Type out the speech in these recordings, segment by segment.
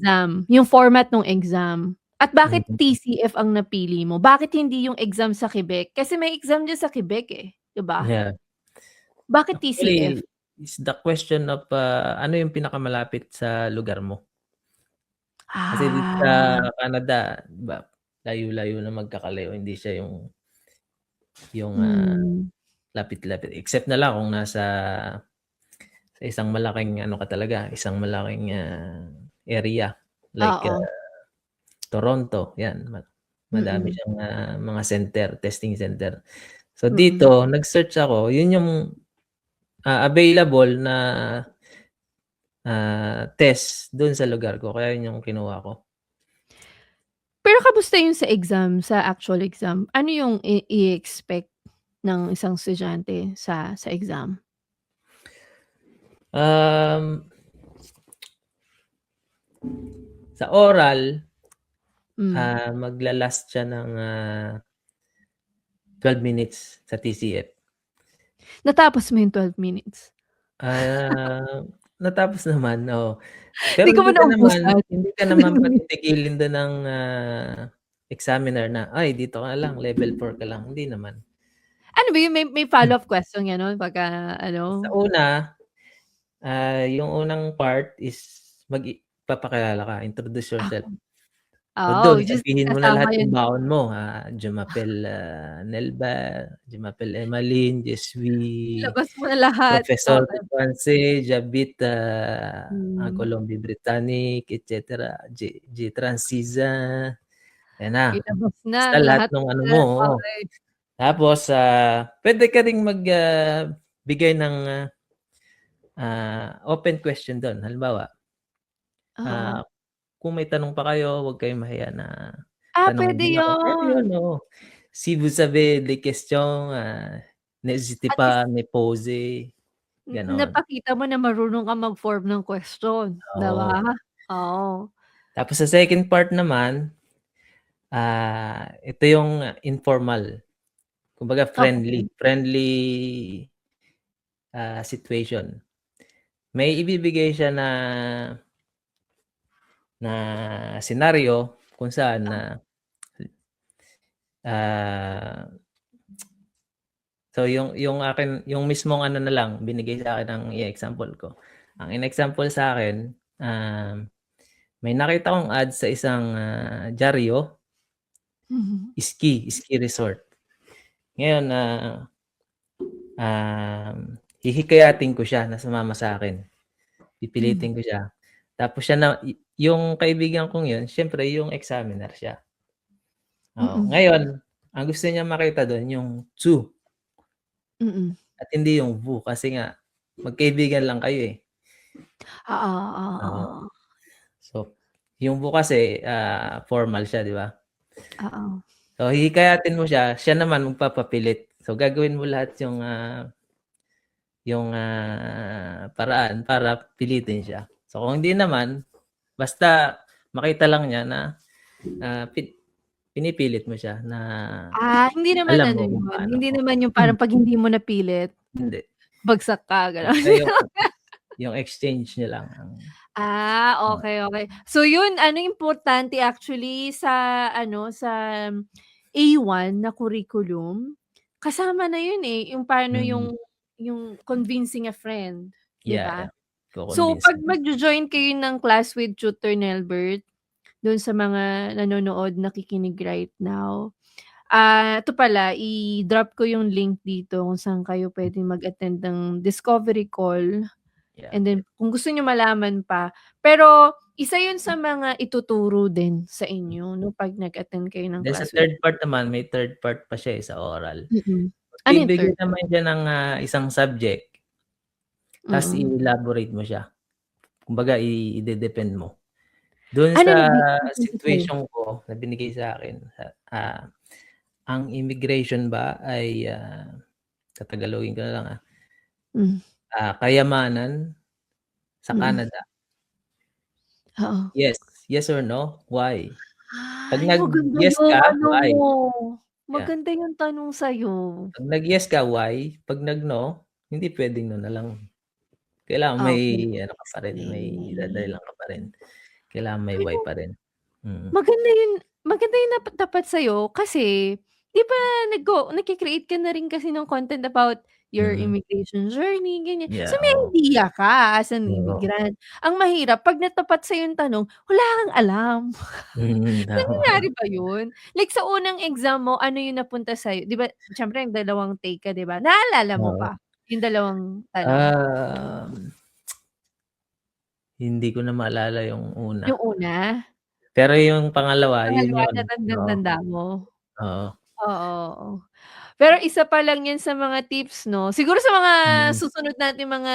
exam, yung format nung exam. At bakit Mm. TCF ang napili mo? Bakit hindi yung exam sa Quebec? Kasi may exam diyan sa Quebec, eh, 'di ba? Yeah. Bakit TCF? Actually, is the question of, ano yung pinakamalapit sa lugar mo? Kasi dito sa Ah. Canada, 'di ba, layo-layo na magkakalayo, hindi siya yung, Hmm. lapit-lapit except na lang kung nasa sa isang malaking ano ka talaga, isang malaking, area like, Oo. Toronto, 'yan madami Mm. siyang, mga center, testing center. So Mm. dito nag-search ako, yun yung, available na, test dun sa lugar ko kaya yun yung kinuha ko. Pero kamusta yung sa exam, sa actual exam? Ano yung i-expect ng isang estudyante sa exam? Um Sa oral, Hmm. magla-last siya ng, 12 minutes sa TCF. Natapos mo yung 12 minutes? Ah, natapos naman, oo. Di Pero ka ba naubusan? hindi ka naman patitigilin dun ng, examiner na, "Ay dito ka lang, level 4 ka lang." Hindi naman. Ano ba yun, may follow-up question ganon pagka Sa ano? una, yung unang part is papakilala ka, introduce yourself. Oo, Although just sabihin mo na kasama lahat yung yun. baon mo, je m'appelle, Nelva, je m'appelle Emmaline, je suis Ilabas mo na lahat, professeur de okey. français, j'habite, en Hmm. Colombie-Britannique et cetera, j'ai 36 ans. Yan na, Ilabas na basta ang lahat lahat nung ano mo, yan, oo. okey. Tapos, puwede ka ring bigay ng, open question dun. Halimbawa, Oo. kung may tanong pa kayo, huwag kayong mahiya na tanungin Puwede din ako. Puwede yun, yun. oo. Si vous avez des questions, n'hésitez At least pas à me poser, gano'n. napakita mo na marunong kang mag-form ng question, 'di Oo. ba? Oo. Tapos sa second part naman, ito yung informal, kumbaga Okey. friendly, situation. May ibibigay siya na senaryo kung saan na, ah so yung akin yung mismong ano na lang binigay sa'kin ang i-example ko. Ang in-example sa'kin, may nakita akong ad sa isang, dyaryo, Mhm. ski resort. Ngayon, hihikayatin ko siya na sumama sa'kin. Hmm. Pipilitin ko siya. Tapos siya na yung kaibigan kong yun siyempre yung examiner siya. Oo, Mm. ngayon ang gusto niya makita dun yung "zu" Mm. at hindi yung "vous" kasi nga magkaibigan lang kayo, eh. Oo, Oo. oo. So, yung "vous" kasi, formal siya, 'di ba? Oo. So, hihikayatin mo siya, siya naman magpapapilit. So, gagawin mo lahat yung, paraan para pilitin siya. So, kung hindi naman, basta makita lang niya na, pinipilit mo siya na Hindi naman alam ano mo kung yun, paano, hindi oo. naman yung parang 'pag hindi mo napilit, Hindi. bagsak ka, gano'n. Basta yung exchange niyo lang ang Okey, okey. So yun ano importante actually sa ano, sa A1 na curriculum, kasama na yun, eh, yung paano mm. yung convincing a friend, 'di Yeah, ba? yeah. So Ko-convince 'pag mo. magjo-join kayo ng Class with Tutor Nellbert, dun sa mga nanonood, nakikinig right now, ito pala i-drop ko yung link dito kung saan kayo puwedeng mag-attend ng discovery call. Yeah, And yeah. then kung gusto niyo malaman pa, pero isa yun sa mga ituturo din sa inyo 'no, 'pag nag-attend kayo ng Then sa class with. third part naman, may third part pa siya, eh, sa oral. Mm. Ano yung Magbibigay third? naman siya ng, isang subject, ta's Mm. i-elaborate mo siya. Kumbaga ide-depend mo. Dun Ano sa depende sa'yo? situation ko na binigay sa'kin, ang immigration ba ay, tatagalogin ko na lang, Hmm. kayamanan sa Mm. Canada. Oo. Yes, yes or no, why? 'Pag Maganda nag-yes yung ka, ano why? mo, Yeah. maganda yung tanong sa'yo. 'Pag nag-yes ka, why? 'Pag nag-no, hindi puwedeng no na lang. Kailangan may Okey, ano ka pa rin, may dadahilan ka pa rin. Kailangan may why Pero pa rin. Mm. maganda yun na tapat sa'yo kasi 'di ba nagki-create ka na rin kasi ng content about your Mm. immigration journey, ganyan. So, Yeah, may oo. idea ka as an Oo. immigrant. Ang mahirap 'pag natapat sa'yo yung tanong, wala kang alam. Mm, tama. Nangyayari ba yun? Like sa unang exam mo, ano yung napunta sa'yo? 'Di ba siyempre nagdalawang take ka, 'di ba? Naalala mo Oo. pa yung dalawang tanong? Um, hindi ko na maalala yung una. Yung una? Pero yung pangalawa, yun Pangalawa yun. Oo. natandang-tanda mo? Oo. Oo. Pero isa pa lang yan sa mga tips 'no, siguro sa mga Mm. susunod nating mga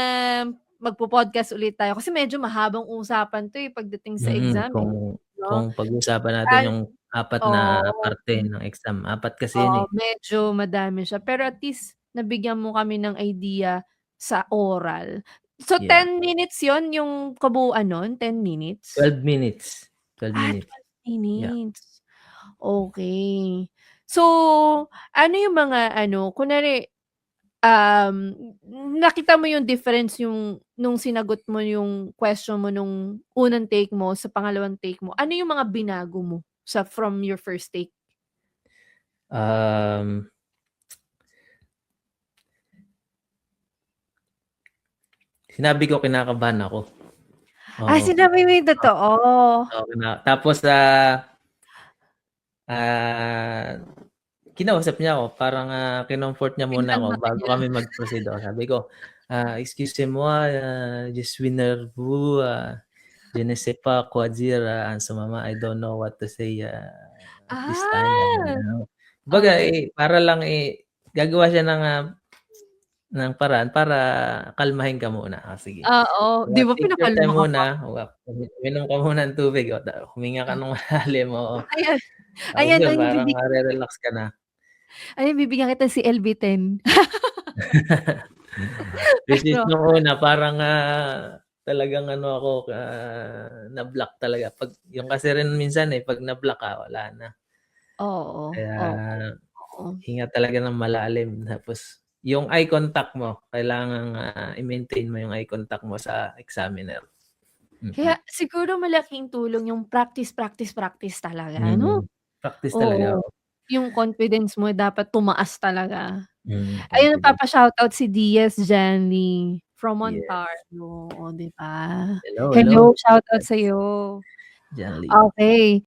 magpo-podcast ulit tayo kasi medyo mahabang usapan 'to, pagdating sa Mm, exam, kung 'no? pag-usapan natin An yung 4 na oo. parte ng exam, 4 kasi yun, Oo, eh. medyo madami siya pero at least nabigyan mo kami ng idea sa oral. So, Yeah. 10 minutes yun yung kabuuan nun, 10 minutes? 12 minutes, 12 minutes. 12 Yeah. minutes. Okey. So, ano yung mga ano, kunwari, nakita mo yung difference yung nung sinagot mo yung question mo nung unang take mo sa pangalawang take mo, ano yung mga binago mo from your first take? Um Sinabi ko kinakabahan ako. Oo. Sinabi mo yung totoo? Oo, tapos, kinausap niya ako parang, kinomfort niya muna ako Pinalma ka bago niya? kami mag-proceed. Oo, sabi ko, "Excusez-moi, je suis nerveux, je ne sais pas quoi dire en ce moment. I don't know what to say, at this time." Ah, Kumbaga, okey. para lang, gagawa siya ng paraan para kalmahin ka muna. Sige. Oo, 'di ba Take your time pinakalma ka pa? muna, uminom ka muna ng tubig, huminga ka ng malalim, oo. Ayan, Tapos ayan yun ang parang marerelax ka na. ayan bibigyan kita CLB-10. Which is Pero nung una parang, talagang ano ako, na-block talaga 'pag yung kasi rin minsan, 'pag na-block ka wala na. oo, Kaya oo, oo. hinga talaga ng malalim tapos yung eye contact mo kailangang, i-maintain mo yung eye contact mo sa examiner. Kaya Mm. siguro malaking tulong yung practice, practice, practice talaga, 'no? Mm. Practice talaga, Oo, oo. yung confidence mo dapat tumaas talaga. Ayun, Confident. nagpapa-shoutout si Diaz Janly from Yes. Ontario, oh, 'di ba? Hello, hello. Hello, shoutout sa'yo. Janly. Okey.